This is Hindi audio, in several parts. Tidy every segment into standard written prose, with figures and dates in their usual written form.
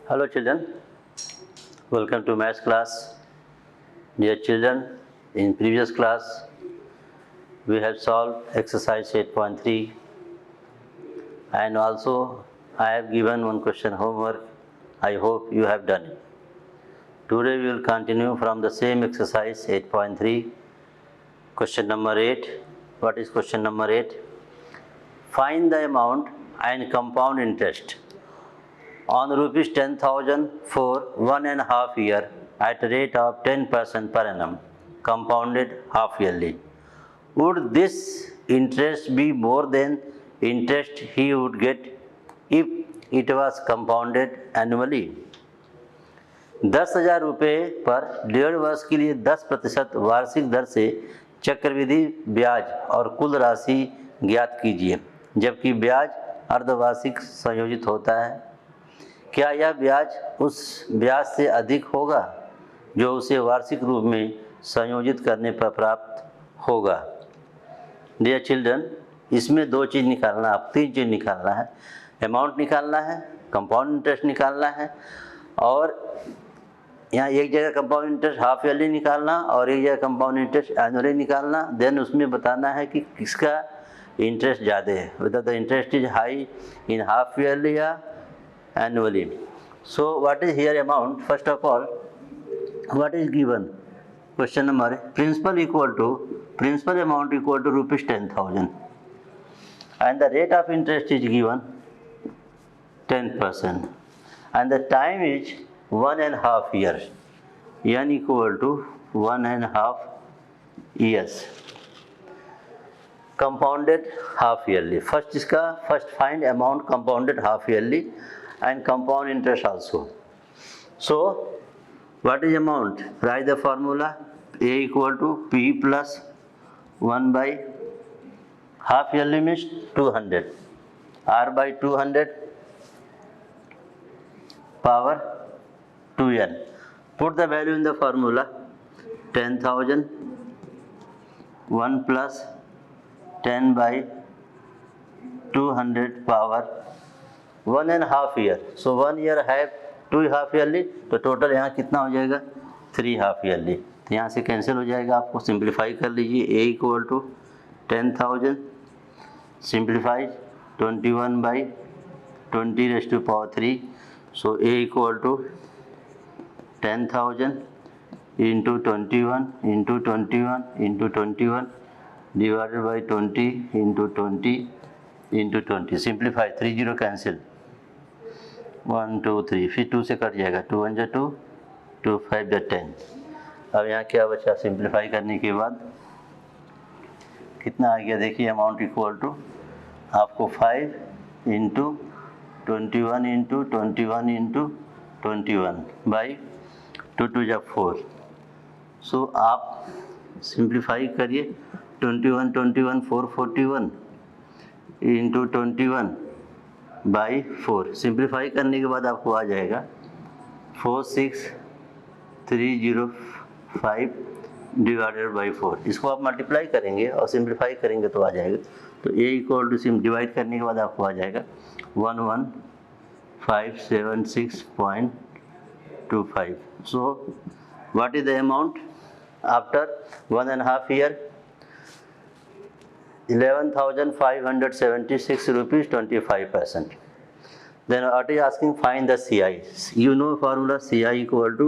Hello children, welcome to maths class. Dear children, in previous class we have solved exercise 8.3 and also I have given one question homework. I hope you have done it. Today we will continue from the same exercise 8.3. Question number 8. What is question number 8? Find the amount and compound interest on rupees 10,000 for 1.5 year at a rate of 10% per annum, compounded half yearly. Would this interest be more than interest he would get if it was compounded annually? 10,000 रुपये पर 1.5 वर्ष के लिए 10% वार्षिक दर से चक्रवृद्धि ब्याज और कुल राशि ज्ञात कीजिए, जबकि ब्याज अर्धवार्षिक संयोजित होता है। क्या यह ब्याज उस ब्याज से अधिक होगा जो उसे वार्षिक रूप में संयोजित करने पर प्राप्त होगा? डियर चिल्ड्रन, इसमें दो चीज़ निकालना, आप तीन चीज़ निकालना है। अमाउंट निकालना है, कंपाउंड इंटरेस्ट निकालना है, और यहाँ एक जगह कंपाउंड इंटरेस्ट हाफ ईयरली निकालना और एक जगह कंपाउंड इंटरेस्ट एनुअली निकालना। देन उसमें बताना है कि किसका इंटरेस्ट ज़्यादा है, whether the interest is high in half yearly या annually. So what is here amount? First of all, what is given? Question number, principal amount equal to rupees 10,000 and the rate of interest is given 10% and the time is 1.5 years, n equal to 1.5 years, compounded half yearly. First find amount compounded half yearly and compound interest also. So what is amount? Write the formula. A equal to P plus 1 by half yearly means 200, R by 200 power 2n. Put the value in the formula. 10,000 1 plus 10 by 200 power 1.5 year. So 1 year है 2 हाफ ईयरली, तो टोटल यहाँ कितना हो जाएगा 3 हाफ ईयरली। तो यहाँ से कैंसिल हो जाएगा, आपको सिंप्लीफाई कर लीजिए। A equal to 10,000 simplify 21 by 20 raise to power 3। So A equal to 10,000 into 21 into 21 into 21 divided by 20 into 20 into 20। Simplify 3 0 cancel 1 2 3, फिर 2 से कट जाएगा, 2 1 2 2 5 10। अब यहाँ क्या बचा? सिंप्लीफाई करने के बाद कितना आ गया देखिए, अमाउंट इक्वल टू आपको 5 इंटू 21 इंटू 21 इंटू 21 बाई 2 2 जा 4। सो आप सिंप्लीफाई करिए, 21 21 441 इंटू 21 बाई 4। सिंप्लीफाई करने के बाद आपको आ जाएगा 46305 डिवाइडेड बाई 4। इसको आप मल्टीप्लाई करेंगे और सिंप्लीफाई करेंगे तो आ जाएगा। तो A इक्वल टू सिम डिवाइड करने के बाद आपको आ जाएगा 11576.25। So what is the amount after 1.5 year? 11,576 rupees 25%. Then what is asking? Find the CI. You know formula CI equal to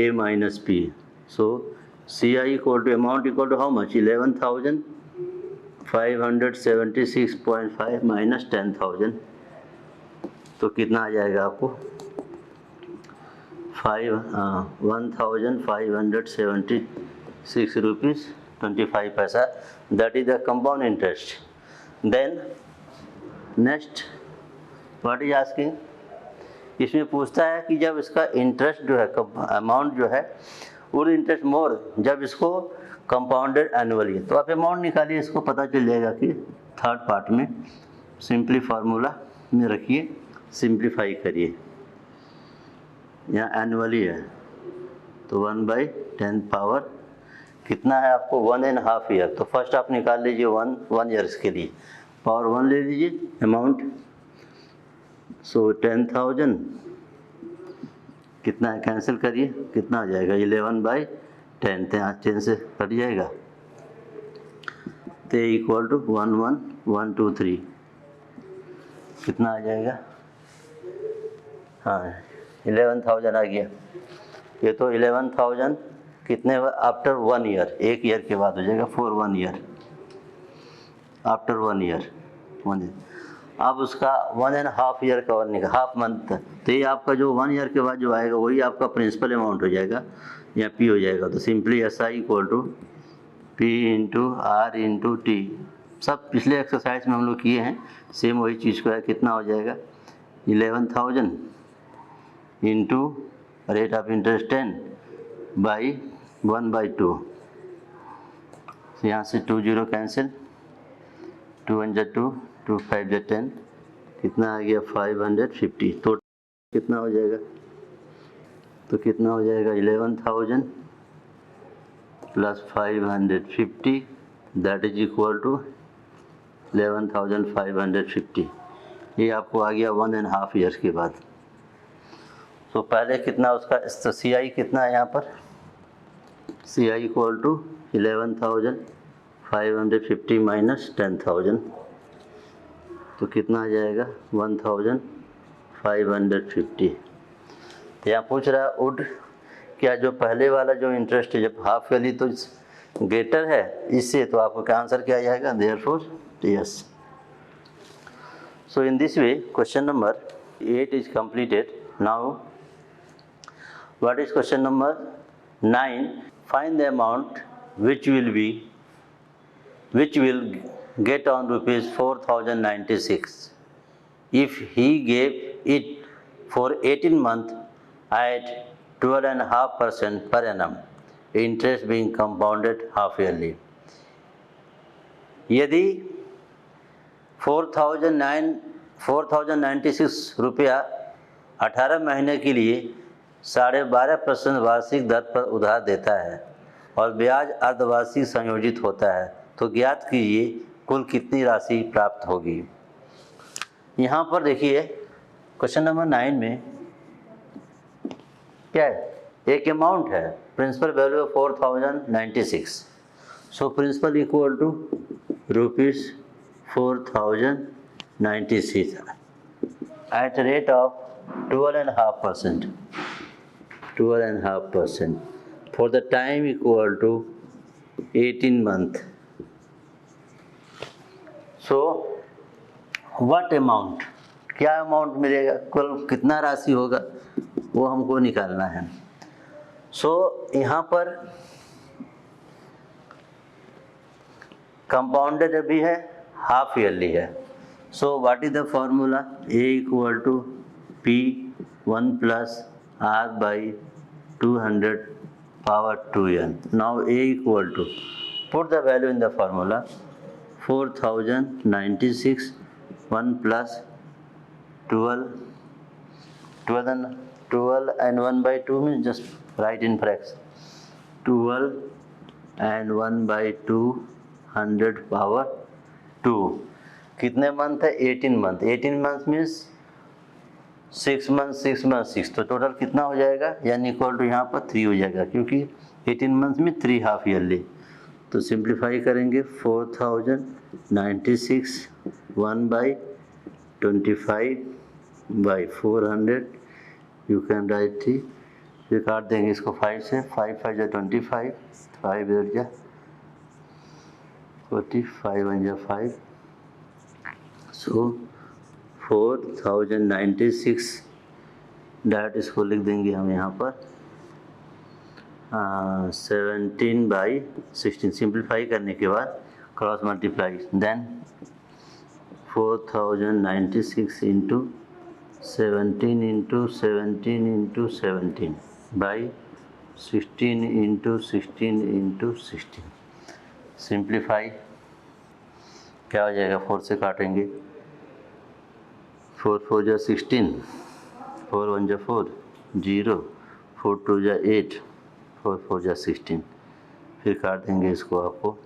A minus P. So CI equal to amount equal to how much? 11,576.5 minus 10,000. तो कितना आ जाएगा आपको? 1,576 rupees 25 पैसा। That is the compound interest. Then next what is asking? इसमें पूछता है कि जब इसका इंटरेस्ट जो है, अमाउंट जो है, वो इंटरेस्ट मोर जब इसको कंपाउंडेड एनुअली। तो आप अमाउंट निकालिए, इसको पता चल जाएगा कि थर्ड पार्ट में सिंपली फार्मूला में रखिए, सिंप्लीफाई करिए। यहाँ एनुअली है तो 1/10 पावर कितना है आपको 1.5 ईयर। तो फर्स्ट आप निकाल लीजिए 1 ईयर्स के लिए, पावर 1 ले लीजिए अमाउंट। सो 10,000 कितना है, कैंसिल करिए, कितना हो जाएगा 11/10, तो यहाँ 10 से कट जाएगा, तो इक्वल टू 11123 कितना आ जाएगा, हाँ 11,000 आ गया। ये तो 11,000 कितने आफ्टर 1 ईयर, 1 ईयर के बाद हो जाएगा, for 1 year, after 1 year 1 year. अब उसका 1.5 ईयर का और हाफ मंथ, तो ये आपका जो 1 ईयर के बाद जो आएगा वही आपका प्रिंसिपल अमाउंट हो जाएगा या पी हो जाएगा। तो simply S I equal to P into R into T, सब पिछले एक्सरसाइज में हम लोग किए हैं, सेम वही चीज़ को है। कितना हो जाएगा 11,000 into rate of interest 10 by 1/2, यहाँ से 2 0 कैंसिल, 2 1 जा 2, 2 5 जा 10, कितना आ गया 550। तो कितना हो जाएगा, तो कितना हो जाएगा 11,000 plus 550 that is equal to 11,550। ये आपको आ गया 1.5 ईयर्स के बाद। तो पहले कितना उसका, तो सी आई कितना है यहाँ पर, सी आई इक्वल टू 11,550 माइनस 10,000, तो कितना आ जाएगा 1,550। यहाँ पूछ रहा है वुड, क्या जो पहले वाला जो इंटरेस्ट है जब हाफ ईयरली तो ग्रेटर है इससे, तो आपको क्या आंसर क्या आएगा, therefore yes. So in this way question number 8 is completed. Now what is question number 9? Find the amount which will get on rupees 4,096 if he gave it for 18 months at 12.5% per annum, interest being compounded half yearly. यदि 4,096 रुपया 18 महीने के लिए 12.5% वार्षिक दर पर उधार देता है और ब्याज अर्धवार्षिक संयोजित होता है, तो ज्ञात कीजिए कुल कितनी राशि प्राप्त होगी। यहाँ पर देखिए क्वेश्चन नंबर 9 में क्या है, एक अमाउंट है, principal value 4,096। So principal equal to rupees 4,096 at a rate of 12.5%, 12.5% for the time equal to 18 month. So what amount, क्या अमाउंट मिलेगा, कुल कितना राशि होगा वो हमको निकालना है। सो यहाँ पर कंपाउंडेड भी है, हाफ ईयरली है। So what is the formula, A equal to P 1 plus R by 200 power 2n। Now A equal to, put the value in the formula, 4,096 1 plus 12 and 1/2 means just write in fraction, 12 and 1/2 100 power 2, कितने मंथ है 18 month, 18 month means 6 month 6 month 6, तो टोटल कितना हो जाएगा, यानी इक्वल टू यहाँ पर 3 हो जाएगा क्योंकि 18 मंथ में 3 हाफ ईयरली। तो सिंप्लीफाई करेंगे 4,096 1/25/400, यू कैन राइट 3, फिर काट देंगे इसको 5 से, 5 5 जा 25, 5 8 जा 40, 5 1 जा 5। सो 4,096 डायरेक्ट इसको लिख देंगे हम यहाँ पर 17/16, सिंप्लीफाई करने के बाद cross multiply, then 4,096 into 17 into 17 into 17 by 16 into 16 into 16, simplify क्या हो जाएगा, 4 से काटेंगे, 4 4 जा 16, 4 1 जा 4 0, 4 2 जा 8, 4 4 जा 16, फिर काट देंगे इसको आपको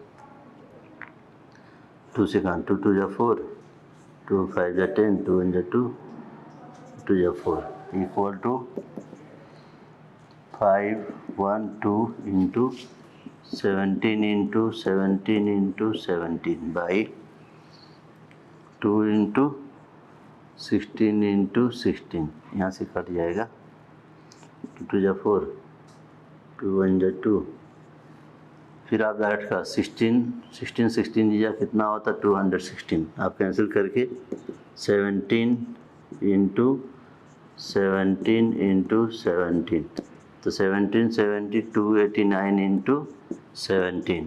2 से काट, 2 2 जा 4, 2 5 जा 10, 2 1 जा 2, 2 जा 4 equal to 512 into 17 into 17 into 17 by 2 into 16 into 16, यहाँ से कट जाएगा, 2 2 जा 4, 2 1 जा 2, फिर आप डायरेक्ट का 16 दीजिए कितना होता है 216, आप कैंसिल करके 17 इंटू 17 इंटू 17, तो 17 70 289 into 17,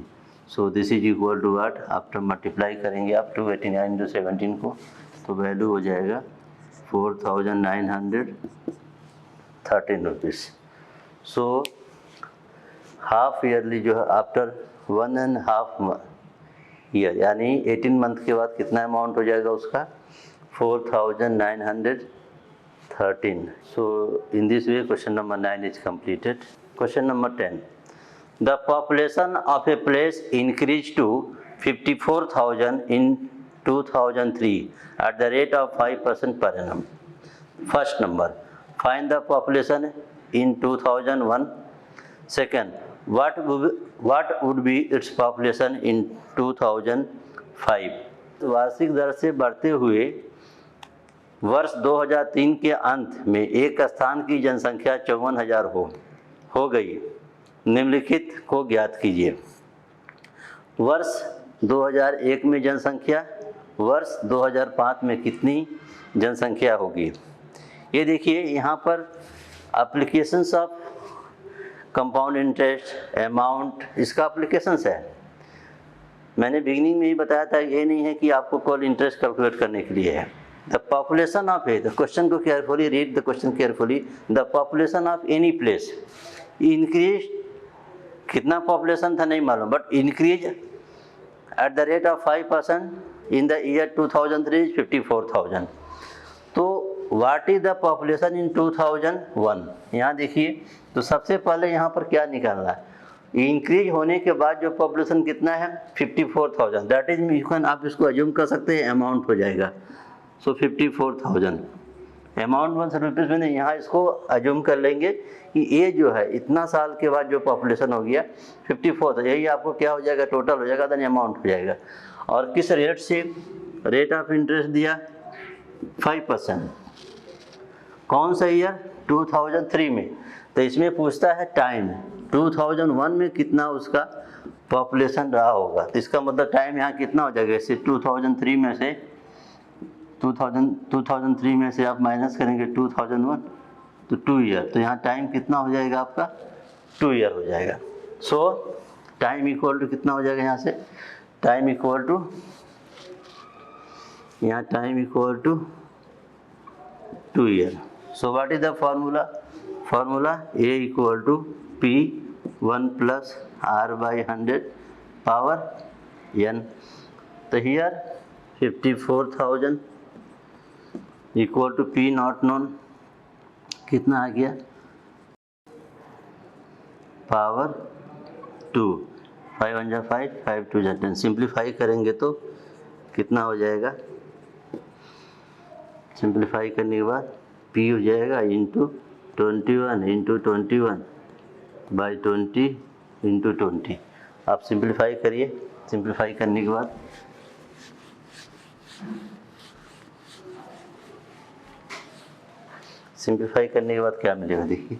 so this is equal to what, after multiply करेंगे आप 289 इंटू 17 को, तो वैल्यू हो जाएगा 4913 रुपीज़। सो हाफ ईयरली जो है आफ्टर 1.5 ईयर यानी 18 मंथ के बाद कितना अमाउंट हो जाएगा उसका 4913। So in this way question number 9 is completed. Question number 10. The population of a place increased to 54,000 in 2003 at the rate of 5% per annum. First number, find the population in 2001. Second, what would be its population in 2005? वार्षिक दर से बढ़ते हुए वर्ष 2003 के अंत में एक स्थान की जनसंख्या 54,000 हो गई। निम्नलिखित को ज्ञात कीजिए। वर्ष 2001 में जनसंख्या, वर्ष 2005 में कितनी जनसंख्या होगी। ये देखिए यहाँ पर applications of compound interest amount, इसका एप्लीकेशंस है। मैंने बिगिनिंग में ही बताया था, ये नहीं है कि आपको कॉल इंटरेस्ट कैलकुलेट करने के लिए है। The population of a, the question को carefully read the question carefully. The population of any place increase, कितना पॉपुलेशन था नहीं मालूम, but increase at the rate of 5% in the year 2003 is 54,000। तो what is the population in 2001, यहाँ देखिए। तो सबसे पहले यहाँ पर क्या निकालना है, इंक्रीज होने के बाद जो पॉपुलेशन कितना है 54,000, दैट इज आप इसको अज्यूम कर सकते हैं अमाउंट हो जाएगा। सो 54,000 अमाउंट 100 रुपीज़ में, यहाँ इसको अज्यूम कर लेंगे कि ये जो है इतना साल के बाद जो पॉपुलेशन हो गया 54, यही आपको क्या हो जाएगा टोटल हो जाएगा, देन अमाउंट हो जाएगा। और किस रेट से, रेट ऑफ इंटरेस्ट दिया 5%। कौन सा ईयर 2003 में, तो इसमें पूछता है टाइम 2001 में कितना उसका पॉपुलेशन रहा होगा। तो इसका मतलब टाइम यहाँ कितना हो जाएगा, इससे 2003 में से 2003 में से आप माइनस करेंगे 2001, तो 2 ईयर, तो यहाँ टाइम कितना हो जाएगा आपका 2 ईयर हो जाएगा। सो टाइम इक्वल टू कितना हो जाएगा यहाँ से, टाइम इक्वल टू, यहाँ time equal to 2 year. So what is the formula, formula A equal to P1 plus R/100 power n। तो here 54,000 equal to P not known, कितना आ गया पावर 2, 5 1 जा 5, 5 2 जा 10। सिंप्लीफाई करेंगे तो कितना हो जाएगा, सिंप्लीफाई करने के बाद P हो जाएगा इंटू 21 इंटू 21 बाई 20 इंटू 20। आप सिंप्लीफाई करिए, सिंप्लीफाई करने के बाद क्या मिलेगा, देखिए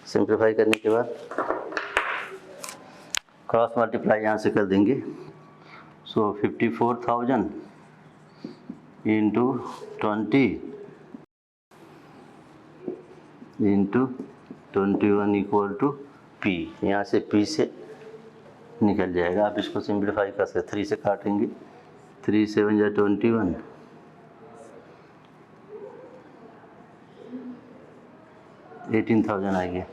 सिंप्लीफाई करने के बाद क्रॉस मल्टीप्लाई यहाँ से कर देंगे। So 54,000 into 20 into 21 equal to P, यहाँ से P से निकल जाएगा। आप इसको सिंप्लीफाई कर सकते, 3 से काटेंगे, 3 7 जा 21, 18,000 आ गया।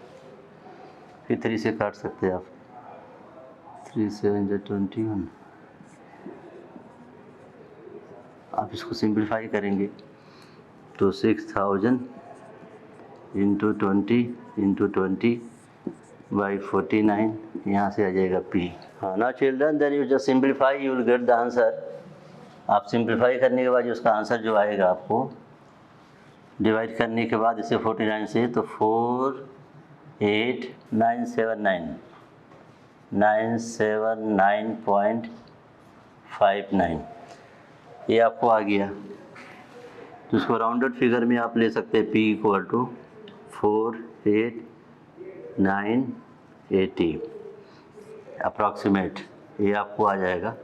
फिर 3 से काट सकते हैं आप, 3 7 जा 21, आप इसको सिंप्लीफाई करेंगे तो 6,000 इंटू 20 इंटू 20 बाई 49, यहाँ से आ जाएगा P। हाँ ना children, then you just simplify, you will get the answer. आप सिंप्लीफाई करने के बाद उसका आंसर जो आएगा आपको डिवाइड करने के बाद इसे 49 से, तो 4 8979 979.59 ये आपको आ गया। तो इसको राउंडेड फिगर में आप ले सकते हैं, P इक्वल टू 48980 अप्रॉक्सीमेट, ये आपको आ जाएगा।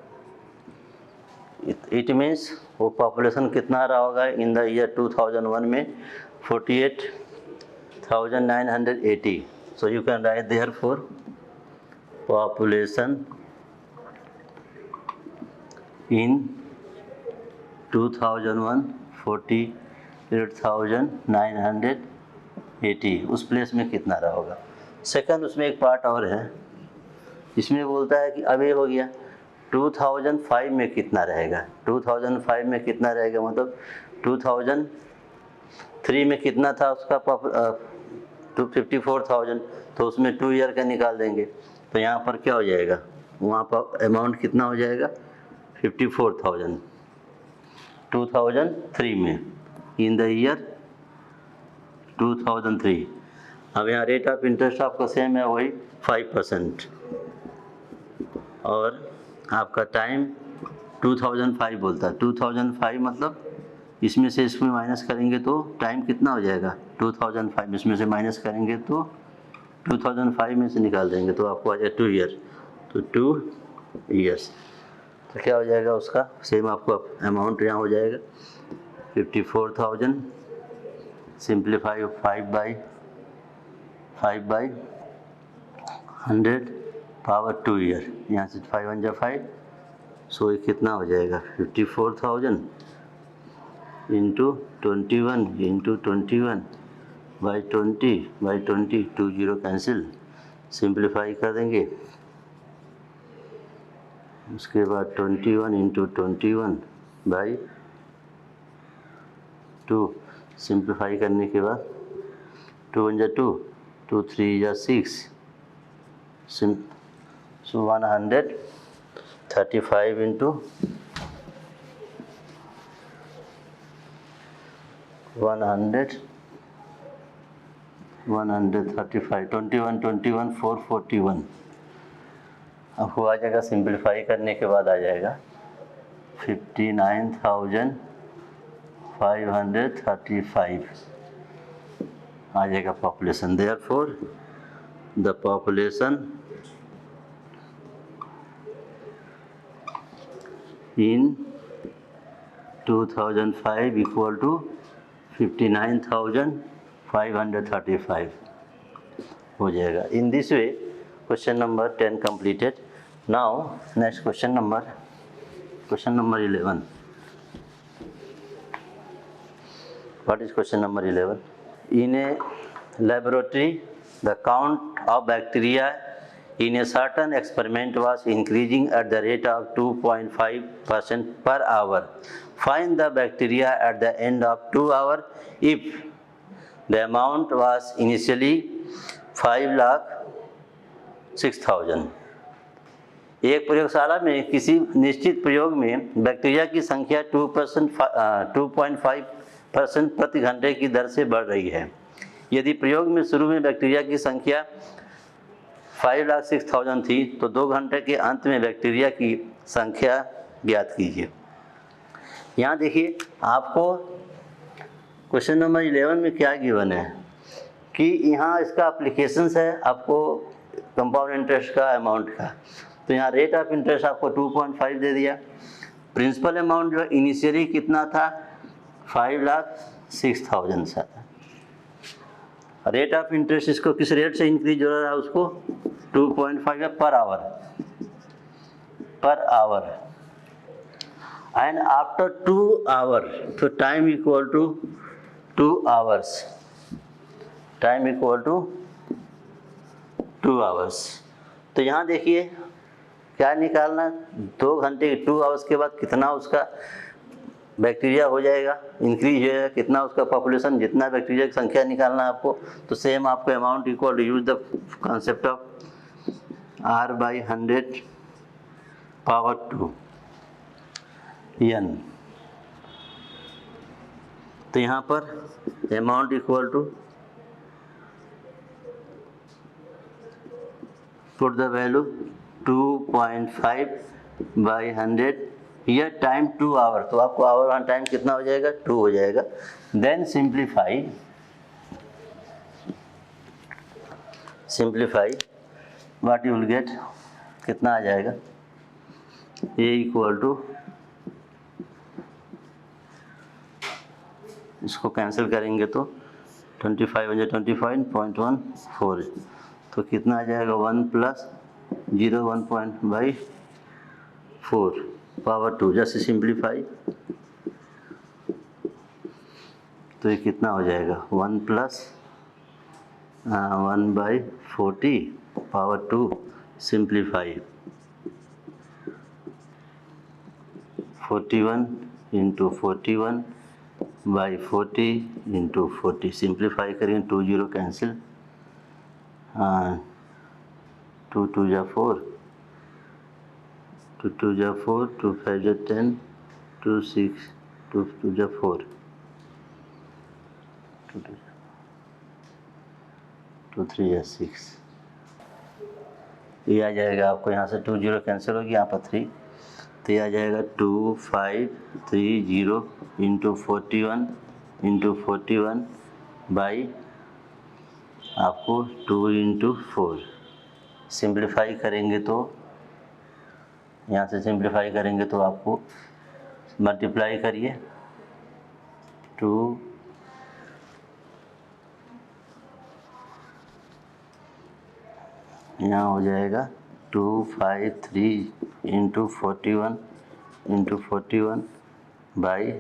इट मीन्स वो पॉपुलेशन कितना रहा होगा इन द ईयर 2001 में 48,980। So you can write therefore population in 2001 48,980 उस प्लेस में कितना रहा होगा। सेकंड उसमें एक पार्ट और है, इसमें बोलता है कि अब ये हो गया 2005 में कितना रहेगा। 2005 में कितना रहेगा मतलब 2003 में कितना था उसका 54,000, तो उसमें 2 ईयर का निकाल देंगे। तो यहाँ पर क्या हो जाएगा, वहाँ पर अमाउंट कितना हो जाएगा 54,000 2003 में, इन द ईयर 2003। अब यहाँ रेट ऑफ इंटरेस्ट आपका सेम है वही 5%, और आपका टाइम 2005 बोलता है। 2005 मतलब इसमें से इसमें माइनस करेंगे तो टाइम कितना हो जाएगा 2005, इसमें से माइनस करेंगे तो 2005 में से निकाल देंगे तो आपको आ जाएगा 2 ईयर, तो 2 ईयर्स। तो क्या हो जाएगा उसका सेम आपको अमाउंट यहाँ हो जाएगा 54,000 सिंप्लीफाई 5 बाई 100 पावर 2 ईयर, यहाँ से 5 1 जा 5, सो ये कितना हो जाएगा 54,000 into 21 by 20 2 zero cancel, simplify कर देंगे। उसके बाद 21 इंटू 21 बाई 2, सिंप्लीफाई करने के बाद 2 1 जा 2 2 3 जा 6, सो 135 इंटू 135 21 441 आपको आ जाएगा। सिंप्लीफाई करने के बाद आ जाएगा 59,535 आ जाएगा population. Therefore the population in 2005 equal to 59,535 हो जाएगा। In this way question number 10 completed. Now next question number 11. What is question number 11? In a laboratory, the count of bacteria in a certain experiment was increasing at the rate of 2.5% per hour. Find the bacteria at the end of 2 hours if the amount was initially 5,06,000. एक प्रयोगशाला में किसी निश्चित प्रयोग में बैक्टीरिया की संख्या 2.5% प्रति घंटे की दर से बढ़ रही है। यदि प्रयोग में शुरू में बैक्टीरिया की संख्या 5,06,000 थी तो 2 घंटे के अंत में बैक्टीरिया की संख्या ज्ञात कीजिए। यहाँ देखिए आपको क्वेश्चन नंबर 11 में क्या गिवन है कि यहाँ इसका एप्लीकेशंस है आपको कंपाउंड इंटरेस्ट का अमाउंट का। तो यहाँ रेट ऑफ इंटरेस्ट आपको 2.5 दे दिया। प्रिंसिपल अमाउंट जो इनिशियली कितना था 5,06,000 था। रेट ऑफ इंटरेस्ट इसको किस रेट से इंक्रीज हो रहा है उसको 2.5 per hour and after 2 hour तो time equal to 2 hours, time equal to 2 hours. तो यहाँ देखिए क्या निकालना 2 घंटे 2 आवर्स के बाद कितना उसका बैक्टीरिया हो जाएगा इंक्रीज हो जाएगा, कितना उसका पॉपुलेशन, जितना बैक्टीरिया की संख्या निकालना है आपको। तो सेम आपको amount equal to use the concept of R/100 power 2 n। तो यहाँ पर amount equal to put the value 2.5/100, here time 2 hour, तो आपको आवर ऑन टाइम कितना हो जाएगा, 2 हो जाएगा। Then simplify what you will get, कितना आ जाएगा, ए इक्वल टू, इसको कैंसिल करेंगे तो 25/25.14, तो कितना आ जाएगा 1 + 0.1/4 पावर 2। जैसे सिंप्लीफाई तो ये कितना हो जाएगा 1 + 1/40 पावर 2, सिंप्लीफाई 41 × 41/40 × 40, सिंप्लीफाई करेंगे 2 0 कैंसिल, 2 2 जा 4, 2 2 जा 4, 2 5 जा 10, 2 6, 2 2 जा 4, 2 3 जा 6, ये आ जाएगा आपको, यहाँ से 2 0 कैंसिल होगी, यहाँ पर 3, तो ये आ जाएगा 2530 × 41 × 41 बाई आपको 2 × 4, सिंप्लीफाई करेंगे तो यहाँ से सिंप्लीफाई करेंगे तो आपको मल्टीप्लाई करिए 2 यहाँ हो जाएगा 253 × 41 × 41 बाई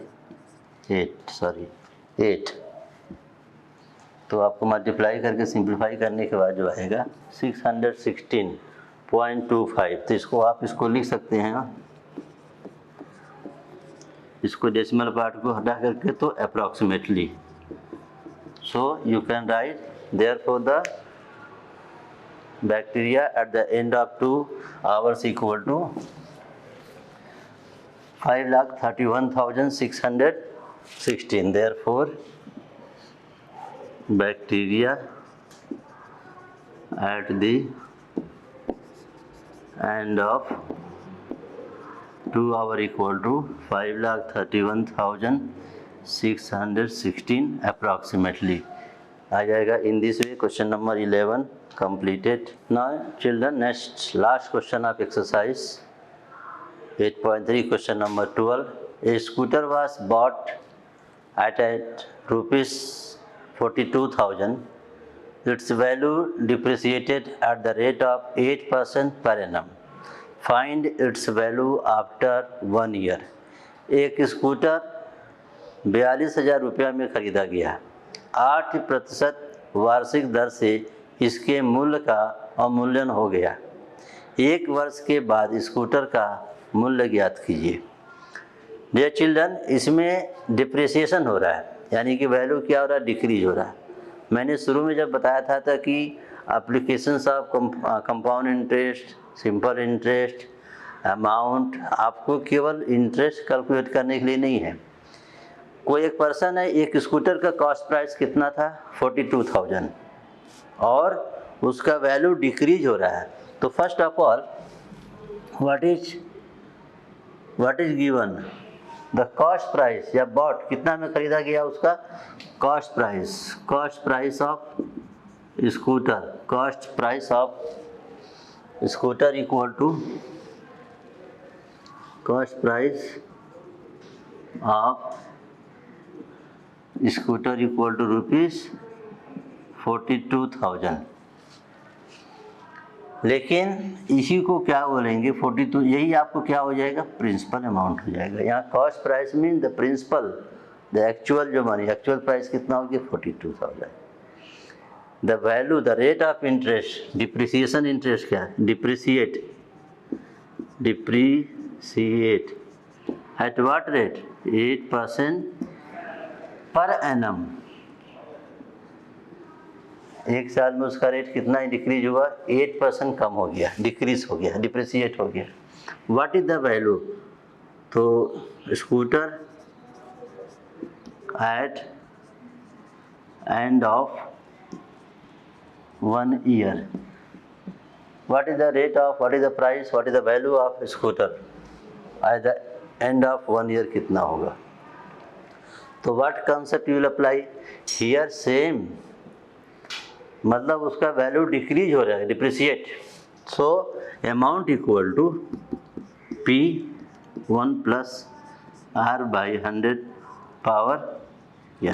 8, तो आपको मल्टीप्लाई करके सिंप्लीफाई करने के बाद जो आएगा 616.25, तो इसको लिख सकते हैं, इसको डेसिमल पार्ट को हटा करके तो approximately, so you can right therefore the bacteria at the end of 2 hours equal to 5,31,616. Therefore, bacteria at the end of 2 hours equal to 5,31,616 approximately. आ जाएगा in this way. Question number 11 completed. Now children, last question of exercise 8.3, question number 12. A scooter was bought at rupees 42,000. Its value depreciated at the rate of 8% per annum. Find its value after 1 year. एक स्कूटर 42,000 रुपया में खरीदा गया, 8% वार्षिक दर से इसके मूल्य का अवमूल्यन हो गया। 1 वर्ष के बाद स्कूटर का मूल्य ज्ञात कीजिए। डियर चिल्ड्रन, इसमें डिप्रिसिएशन हो रहा है, यानी कि वैल्यू क्या हो रहा है, डिक्रीज हो रहा है। मैंने शुरू में जब बताया था कि applications of compound interest, simple interest, amount आपको केवल इंटरेस्ट कैलकुलेट करने के लिए नहीं है। कोई एक पर्सन है, एक स्कूटर का कॉस्ट प्राइस कितना था 42,000 और उसका वैल्यू डिक्रीज हो रहा है। तो first of all what is given the cost price, या बॉट कितना में खरीदा गया उसका cost price of scooter equal to cost price of scooter equal to ₹42,000। लेकिन इसी को क्या बोलेंगे 42, यही आपको क्या हो जाएगा, प्रिंसिपल अमाउंट हो जाएगा। यहाँ cost price mean the principal, the actual जो मनी, एक्चुअल प्राइस कितना होगी 42,000। The value, the rate of interest, depreciation interest क्या है, depreciate at what rate, 8% per annum. 1 साल में उसका रेट कितना ही डिक्रीज हुआ, 8% कम हो गया, डिक्रीज हो गया, डिप्रिसिएट हो गया। व्हाट इज द वैल्यू, तो scooter at end of 1 year, what is the rate of, what is the price, what is the value of scooter at the end of 1 year कितना होगा। तो what concept you will apply here, same, मतलब उसका वैल्यू डिक्रीज हो रहा है, depreciate. So amount equal to P1 plus R by 100 power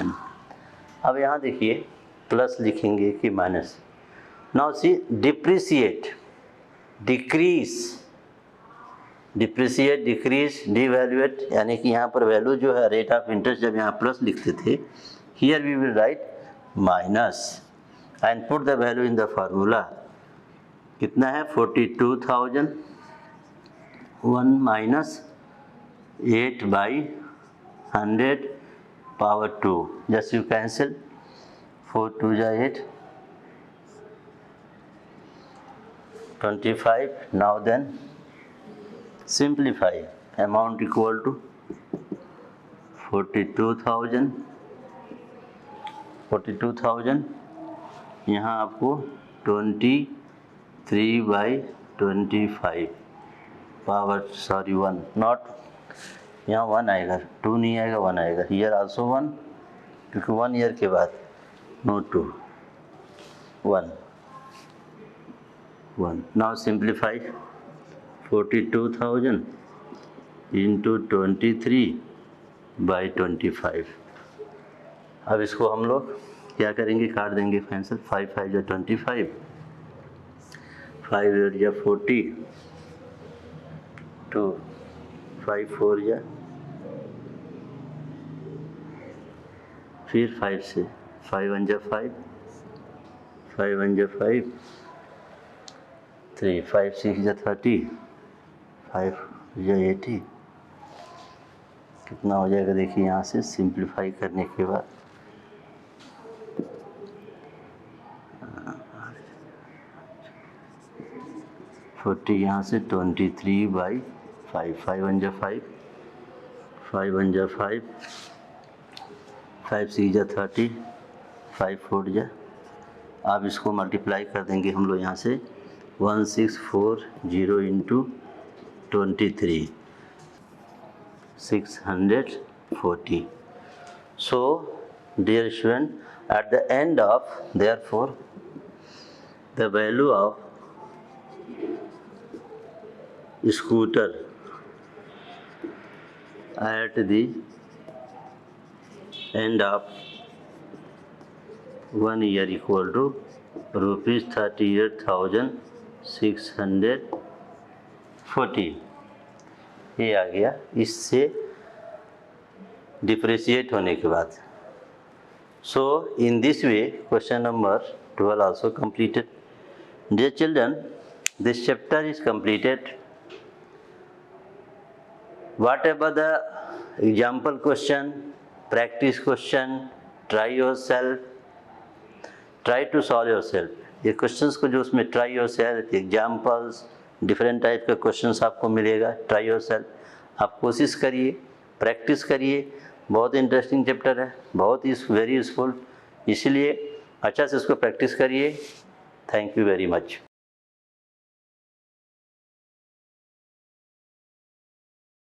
n। अब यहाँ देखिए प्लस लिखेंगे कि minus. Now see depreciate, decrease, depreciate, decrease, devaluate, यानी कि यहाँ पर वैल्यू जो है रेट ऑफ इंटरेस्ट जब यहाँ प्लस लिखते थे, here we will write minus and put the value in the formula. कितना है 42,000, 1 minus 8 by 100 power 2, just you cancel, 4 2 जा 8, 25। now then simplify, amount equal to 42,000, 42,000 यहाँ आपको 23 बाई 25 पावर, सॉरी 1, नॉट, यहाँ 1 आएगा, 2 नहीं आएगा, 1 आएगा, हियर आल्सो 1, क्योंकि 1 ईयर के बाद, no 2, 1 1। Now simplify, 42,000 into 23 by 25। अब इसको हम लोग क्या करेंगे, काट देंगे, कैंसिल, 5 5 या 25, 5 8 या 40, 2 5 4 या, फिर 5 से 5 1 जा 5, 5 1 जा 5, 3 5 6 जा 30, 5 या 80, कितना हो जाएगा देखिए यहाँ से सिंप्लीफाई करने के बाद, फोर्टी, यहाँ से 23 बाई 5, 5 1 जा 5, 5 1 जा 5, 5 6 जा 30, 5 4 जा, आप इसको मल्टीप्लाई कर देंगे हम लोग यहाँ से 1640 into 23, 640। So dear student, at the end of, therefore the value of scooter at the end of 1 year equal to rupees 38,640, ये आ गया इससे डिप्रिसिएट होने के बाद। So in this way question number 12 also completed. Dear children, this chapter is completed. Whatever the example question, practice question, try yourself, try to solve yourself. ये क्वेश्चंस को जो उसमें try your self, examples, different type का क्वेश्चंस आपको मिलेगा, ट्राई योर सेल्फ, आप कोशिश करिए, प्रैक्टिस करिए। बहुत इंटरेस्टिंग चैप्टर है, बहुत ही वेरी यूजफुल, इसलिए अच्छा से इसको प्रैक्टिस करिए। Thank you very much.